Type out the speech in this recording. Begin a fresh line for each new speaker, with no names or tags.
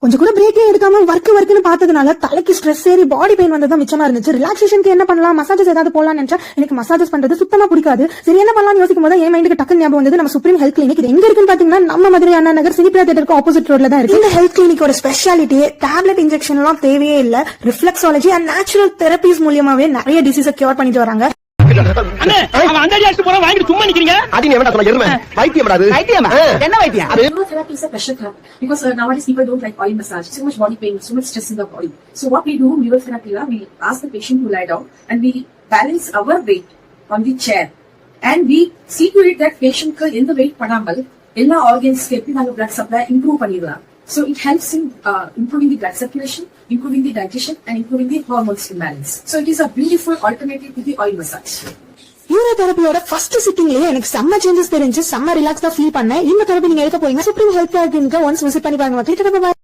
கொஞ்சம் கூட பிரேக்கே எடுக்காம ஒர்க்னு பார்த்ததுனால தலைக்கு ஸ்ட்ரெஸ் ஏறி பாடி பெயின் வந்தது மிச்சமா இருந்துச்சு. ரிலாக்ஸேஷனுக்கு என்ன பண்ணலாம், மசாஜஸ் ஏதாவது போலாம்னு நினைச்சா எனக்கு மசாஜஸ் பண்றது சுத்தமா பிடிக்காது. சரி என்ன பண்ணலாம்னு யோசிக்கும் போது என் மைண்டுக்கு டக்குனு ஞாபகம் வந்தது நம்ம சுப்ரீம் ஹெல்த் கிளினிக். இது எங்க இருக்குன்னு பாத்தீங்கன்னா நம்ம மதுரை அண்ணா நகர் சினிப்ரியா தியேட்டருக்கு ஆப்போசிட் ரோட்ல தான் இருக்கு. இந்த ஹெல்த் கிளினிக்கோட ஸ்பெஷாலிட்டி டேப்லெட் இன்ஜெக்ஷன் எல்லாம் தேவையே இல்ல. ரிஃப்ளெக்ஸாலஜி அண்ட் நேச்சுரல் தெரபிஸ் மூலமாவே நிறைய டிசீஸை கியூர் பண்ணிட்டு வராங்க.
Urotherapy is a pressure therapy because nowadays people don't like oil massage. Too much body pain, too much stress in the body. So what we do, urotherapy, we ask the patient to lie down and we balance our weight on the chair and we see to it that patient ku endha weight padamal ella organs ku eppadi naanga blood supply improve பண்ணிடலாம். So it helps in improving the blood circulation, improving the digestion and improving the hormones imbalance. So it is a beautiful alternative to the oil massage.
யூரோதெரபியோட first சிட்டிங்லயே எனக்கு செம்ம changes தெரிஞ்சு செம்ம ரிலாக்ஸா feel பண்ணேன். இந்த தெரபி நீங்க எடுக்க போறீங்க supreme health clinic once visit பண்ணி பாருங்க.